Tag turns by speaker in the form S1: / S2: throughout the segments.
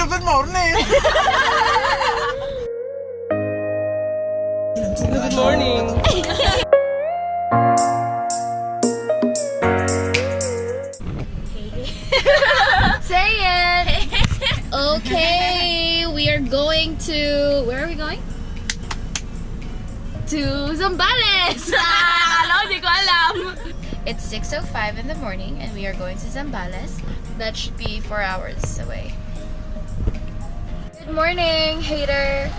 S1: Good morning!
S2: Good morning!
S3: Say it! Okay, we are going to... Where are we going? To Zambales! Alam, hindi ko alam! It's 6:05 in the morning and we are going to Zambales. That should be 4 hours away. Good morning, hater!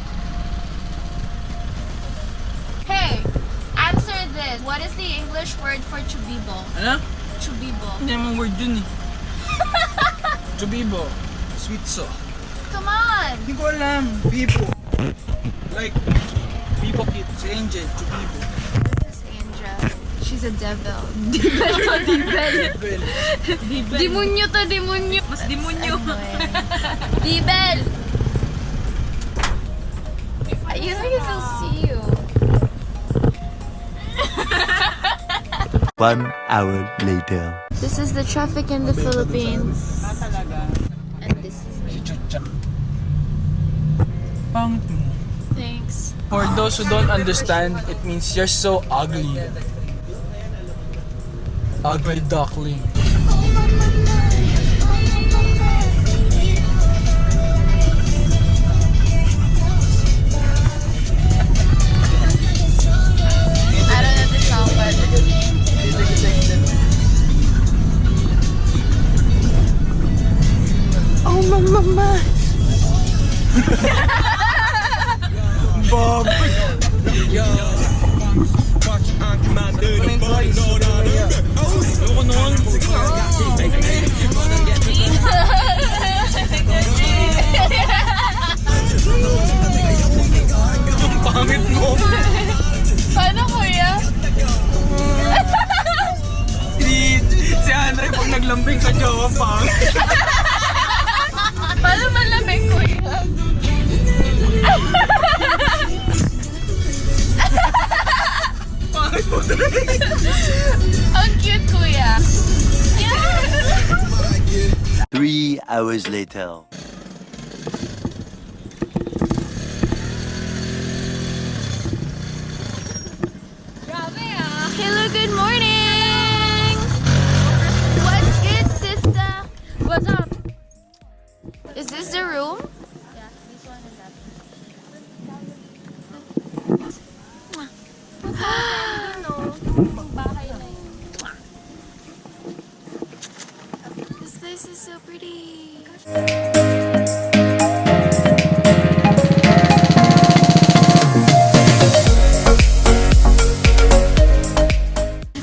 S3: Hey, answer this. What is the English word for chubibo?
S1: Ano?
S3: Chubibo.
S1: Hindi naman word yun eh. Chubibo. Sweet so.
S3: Come on!
S1: Hindi ko alam. Bibo. Like, Bibo kid. Si Angel. Chubibo.
S3: This is Angel. She's a devil. Dibel. Demonyo to, demonyo. Mas demonyo. Dibel! You know I can still see you.
S4: 1 hour later.
S3: This is the traffic in the Philippines. And this is me.
S1: Pangit mo.
S3: Thanks.
S1: For those who don't understand, it means you're so ugly. Ugly duckling.
S3: I don't know the song, but oh mama.
S1: Bob! Ayoko nun. Yung pangit mo.
S3: Paano kuya?
S1: Si Andre pag naglambing sa jowa pang.
S3: Paano malamig kuya?
S1: Pangit mo talaga.
S3: Ang cute kuya. Yeah.
S4: 3 hours later.
S3: Grabe ah. Hello, good morning. What's good, sister? What's up? Is this the room? Yeah, this one and that. This place is so pretty.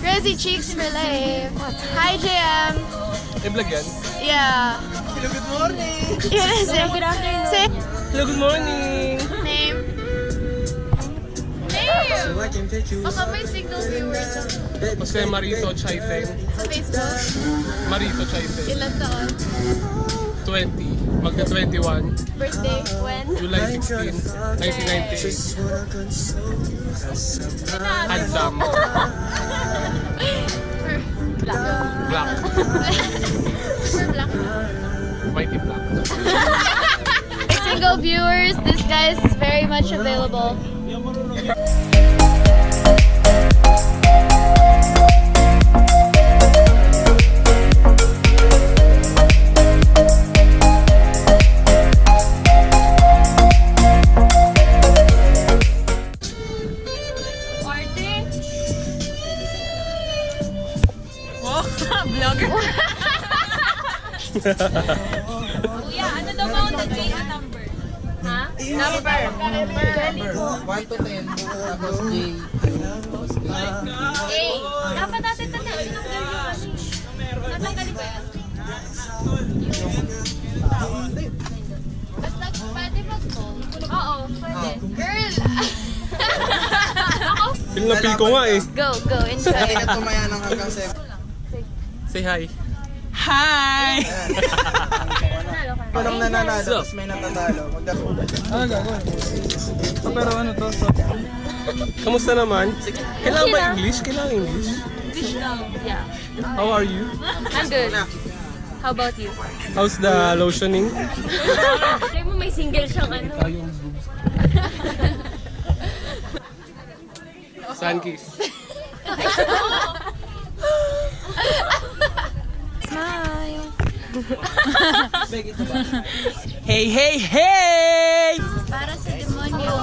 S3: Rosy cheeks for life. Hi, JM.
S1: Eh, vlog yan?
S3: Yeah.
S1: Hello, good morning!
S3: Yes. Good afternoon. Say
S1: Hello, good morning!
S3: name. Name. Baka may single viewers
S2: Jose Marito Chaisen.
S3: sa Facebook.
S2: Marito Chaisen.
S3: Ilan taon?
S2: 20. Magka 21.
S3: Birthday? When?
S2: July 16, 1998. Handsome.
S3: Black.
S2: Black.
S3: Super black.
S2: Mighty black.
S3: Single viewers, this guy is very much available.
S5: Vlogger. Kuya, ano daw ba ang JA number? Ha? Number.
S1: 1 to 10, tapos J.
S5: Eh, dapat natin tatanggalin yung girl yung kasi. Natanggalin ba yan?
S3: Basta pwede mag-call.
S5: Oo, pwede.
S3: Girl!
S2: Feel na feel ko nga eh.
S3: Go, enjoy.
S1: Hindi ka tumaya ng hanggang 7.
S2: Say hi.
S1: Hi!
S5: Nanalo ka na.
S1: Walang nananalo, tapos may natatalo. Gagawin. Pero ano to?
S2: Kamusta naman? Kailangan ba English? Kailangan English?
S5: English lang. Yeah.
S2: How are you?
S5: I'm good. How about you?
S2: How's the lotioning?
S5: Try mo may single siyang ano.
S2: Sun kiss.
S5: Smile.
S1: Hey, hey, hey!
S3: Para sa demonyo.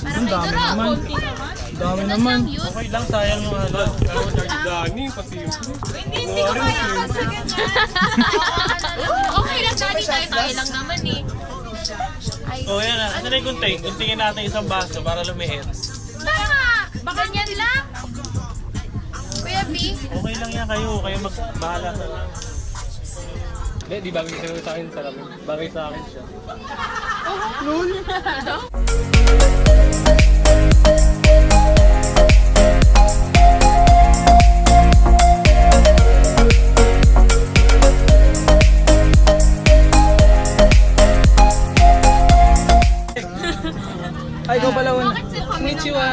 S3: Para
S1: Ang
S3: kay
S1: dami
S3: Duro.
S1: naman. Dami naman.
S2: Okay lang, sayang yung ano. Dani, pasimple.
S5: Hindi ko kaya kasi ganyan. Okay lang, Dani. Tayo lang naman eh.
S6: Oh, yan na. Ito na yung gunting. Guntingin natin isang baso para lumihit.
S3: Tama! Baka niyan lang. Kuya B.
S6: Okay lang yan kayo. Kayo magbahala na lang.
S2: Hindi, di bagay sa akin sa lamin. Bagay sa akin siya.
S1: Ay, ikaw pala una.
S2: Konnichiwa!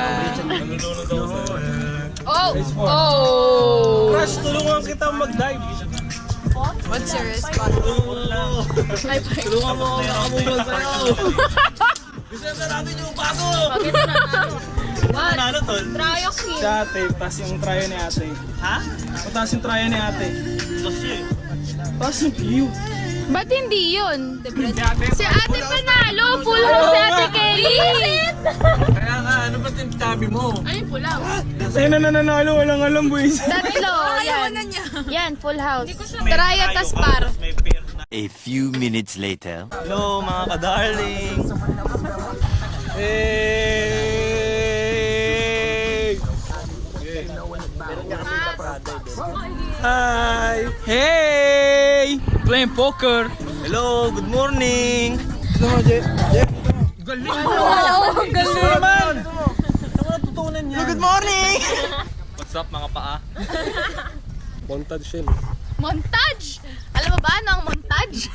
S3: Oh! Oh!
S6: Crush, tulungan kita mag-dive.
S3: What's your response?
S6: Tulungan mo ako makamumag sa'yo. Gusto na natin yung bago.
S5: Bakit na ano? What?
S6: Ano, tol?
S5: Tryox
S1: Si
S5: yun.
S1: ate, taas yung tryo ni ate.
S6: Ha?
S1: Taas yung tryo ni ate.
S6: Sosyo eh.
S1: Taas yung view.
S3: Ba't hindi yun? Si ate panalo! Full house si ate Kelly!
S6: Kaya nga, ano ba yung tabi mo?
S5: Ano yung pulaw?
S1: Sa'yo na nananalo, walang alam, boys.
S3: Tatlo! Yan. Yan, full house.
S6: May
S3: Traya tas
S6: tayo,
S3: par.
S6: tapos may pair na.
S4: A few minutes later.
S6: Hello, mga ka-darling.
S2: Hey!
S1: Hi! Hey! Playing poker.
S6: Hello, good morning.
S1: Ito mo, Jeff. Jeff.
S3: Galing naman!
S6: Ano natutunan niya?
S1: Good morning!
S6: What's up, mga paa?
S2: Montage yun.
S3: Montage! Alam mo ba ano ang montage?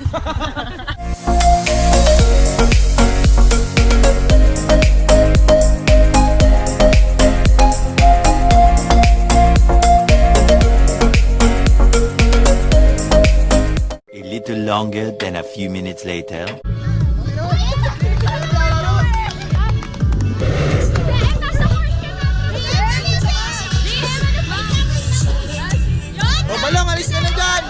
S4: A little longer than a few minutes later.
S1: O, balong, alis ka na dyan!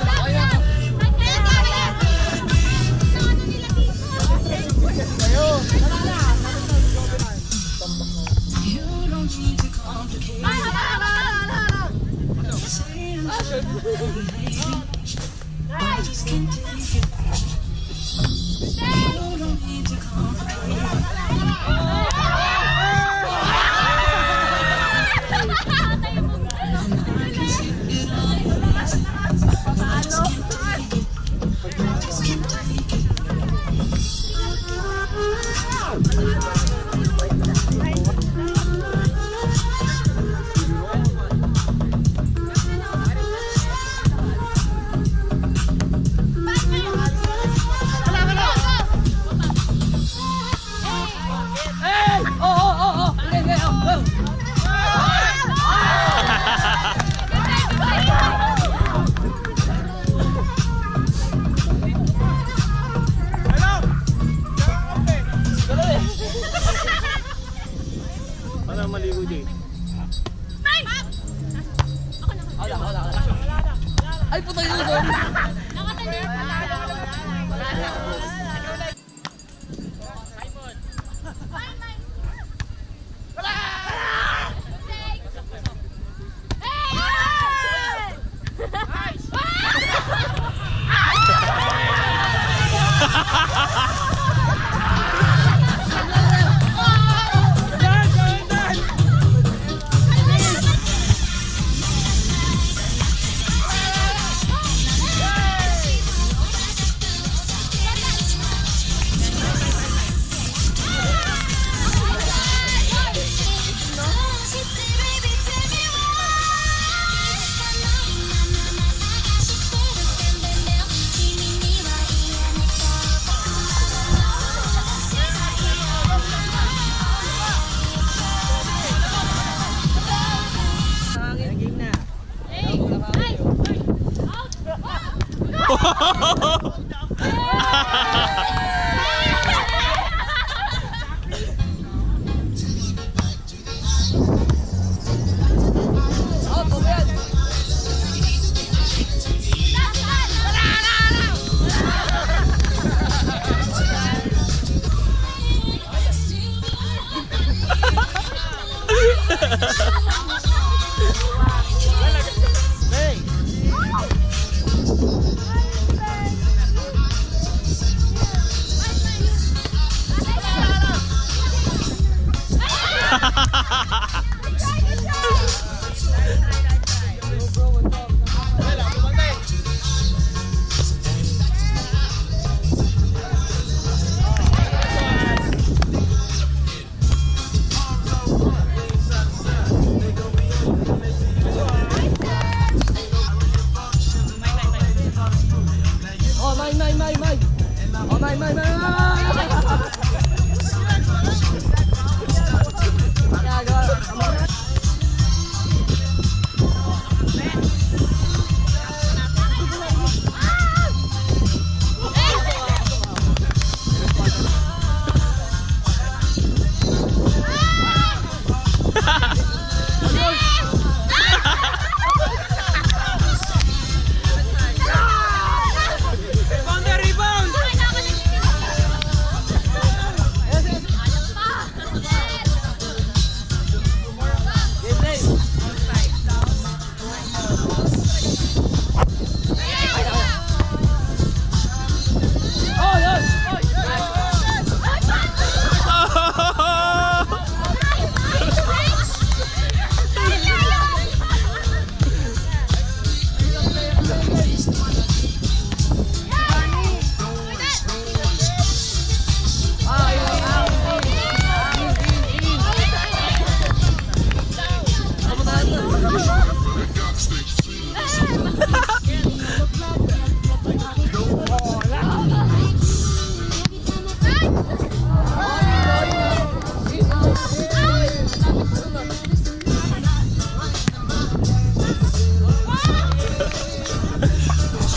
S2: Oh, may. Oh, may.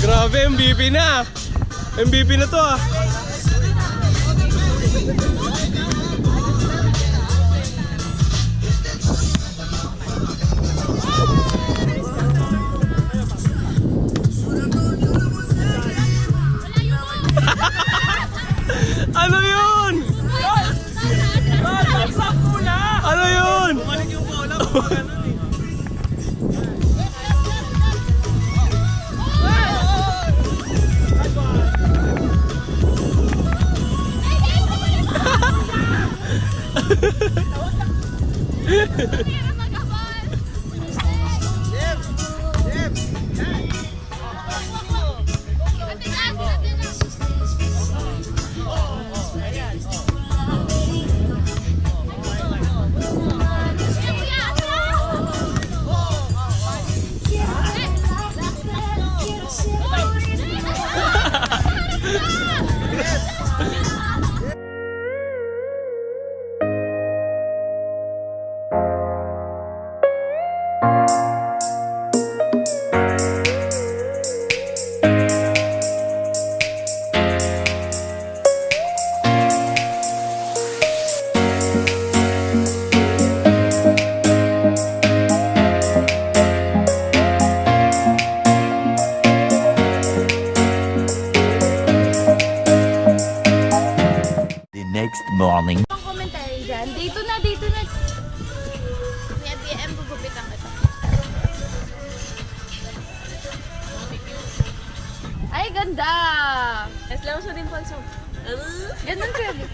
S2: Grabe, MVP na! MVP na to ah! Ano yun? Ano yun?
S6: Bumalik yung bola, bumalik eh.
S4: Next morning.
S3: Ang commentary dyan. Dito na. May ATM, gugupitan kita. Ay, ganda!
S5: Slow mo din, Ponso.
S3: Ganun pwede.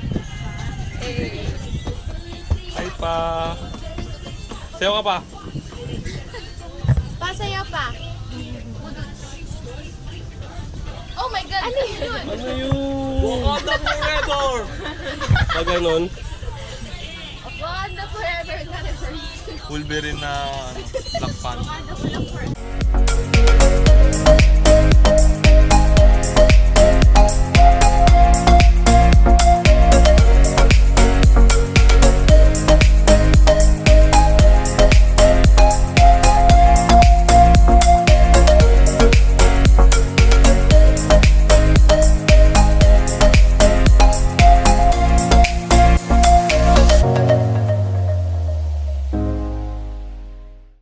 S2: Ay pa! Sayo ka pa!
S3: Pasaya pa. Oh my God! Ano yun?
S2: Ano yun?
S6: Wakanda forever!
S2: Pag ganun.
S3: Wakanda forever na reverse.
S6: Wolverine na lakpan.
S3: Wakanda forever.